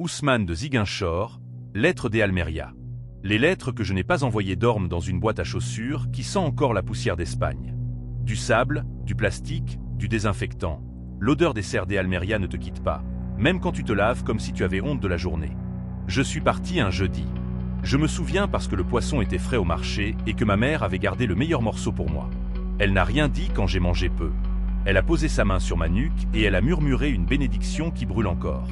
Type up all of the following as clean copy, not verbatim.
Ousmane de Ziguinchor, lettres des Almeria. Les lettres que je n'ai pas envoyées dorment dans une boîte à chaussures qui sent encore la poussière d'Espagne. Du sable, du plastique, du désinfectant. L'odeur des serres des Almeria ne te quitte pas, même quand tu te laves comme si tu avais honte de la journée. Je suis parti un jeudi. Je me souviens parce que le poisson était frais au marché et que ma mère avait gardé le meilleur morceau pour moi. Elle n'a rien dit quand j'ai mangé peu. Elle a posé sa main sur ma nuque et elle a murmuré une bénédiction qui brûle encore.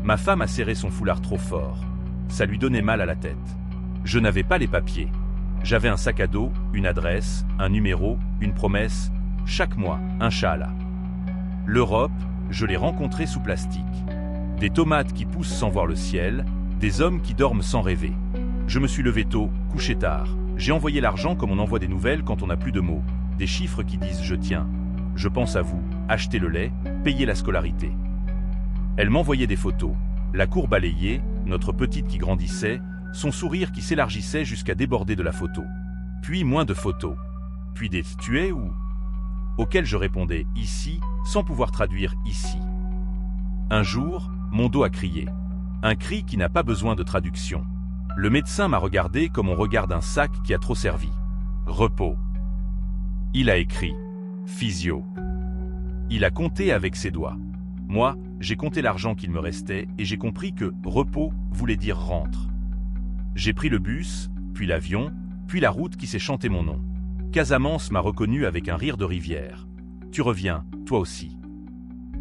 Ma femme a serré son foulard trop fort. Ça lui donnait mal à la tête. Je n'avais pas les papiers. J'avais un sac à dos, une adresse, un numéro, une promesse, chaque mois, un chala. L'Europe, je l'ai rencontrée sous plastique. Des tomates qui poussent sans voir le ciel, des hommes qui dorment sans rêver. Je me suis levé tôt, couché tard. J'ai envoyé l'argent comme on envoie des nouvelles quand on n'a plus de mots. Des chiffres qui disent « je tiens ». Je pense à vous, achetez le lait, payez la scolarité. Elle m'envoyait des photos. La cour balayée, notre petite qui grandissait, son sourire qui s'élargissait jusqu'à déborder de la photo. Puis moins de photos. Puis des « tu es où ?» auxquelles je répondais « ici » sans pouvoir traduire « ici ». Un jour, mon dos a crié. Un cri qui n'a pas besoin de traduction. Le médecin m'a regardé comme on regarde un sac qui a trop servi. Repos. Il a écrit. Physio. Il a compté avec ses doigts. Moi, j'ai compté l'argent qu'il me restait et j'ai compris que repos voulait dire rentre. J'ai pris le bus, puis l'avion, puis la route qui s'est chanté mon nom. Casamance m'a reconnu avec un rire de rivière. Tu reviens, toi aussi.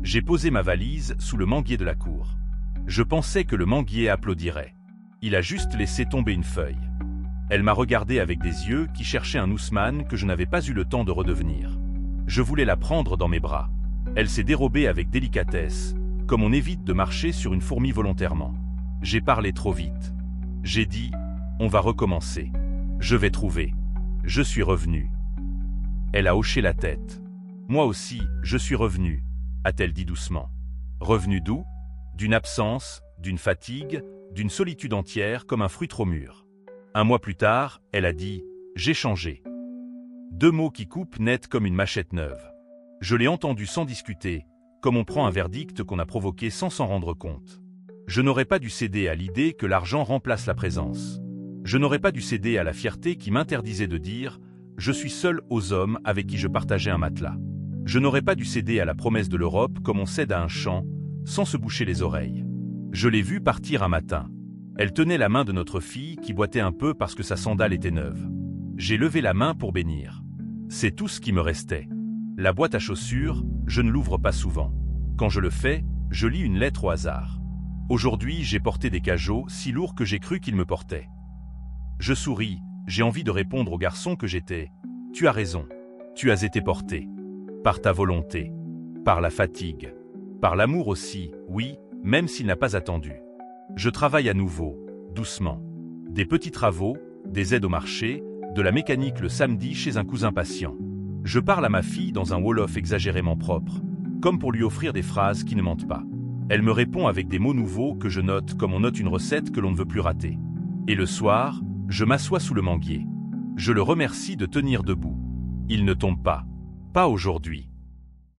J'ai posé ma valise sous le manguier de la cour. Je pensais que le manguier applaudirait. Il a juste laissé tomber une feuille. Elle m'a regardé avec des yeux qui cherchaient un Ousmane que je n'avais pas eu le temps de redevenir. Je voulais la prendre dans mes bras. Elle s'est dérobée avec délicatesse, comme on évite de marcher sur une fourmi volontairement. J'ai parlé trop vite. J'ai dit, on va recommencer. Je vais trouver. Je suis revenu. Elle a hoché la tête. Moi aussi, je suis revenu, a-t-elle dit doucement. Revenu d'où? D'une absence, d'une fatigue, d'une solitude entière comme un fruit trop mûr. Un mois plus tard, elle a dit, j'ai changé. Deux mots qui coupent net comme une machette neuve. Je l'ai entendu sans discuter, comme on prend un verdict qu'on a provoqué sans s'en rendre compte. Je n'aurais pas dû céder à l'idée que l'argent remplace la présence. Je n'aurais pas dû céder à la fierté qui m'interdisait de dire « je suis seul aux hommes avec qui je partageais un matelas ». Je n'aurais pas dû céder à la promesse de l'Europe comme on cède à un champ, sans se boucher les oreilles. Je l'ai vue partir un matin. Elle tenait la main de notre fille qui boitait un peu parce que sa sandale était neuve. J'ai levé la main pour bénir. C'est tout ce qui me restait. La boîte à chaussures, je ne l'ouvre pas souvent. Quand je le fais, je lis une lettre au hasard. Aujourd'hui, j'ai porté des cajots si lourds que j'ai cru qu'ils me portaient. Je souris, j'ai envie de répondre au garçon que j'étais. Tu as raison. Tu as été porté. Par ta volonté. Par la fatigue. Par l'amour aussi, oui, même s'il n'a pas attendu. Je travaille à nouveau, doucement. Des petits travaux, des aides au marché, de la mécanique le samedi chez un cousin patient. Je parle à ma fille dans un wolof exagérément propre, comme pour lui offrir des phrases qui ne mentent pas. Elle me répond avec des mots nouveaux que je note comme on note une recette que l'on ne veut plus rater. Et le soir, je m'assois sous le manguier. Je le remercie de tenir debout. Il ne tombe pas. Pas aujourd'hui.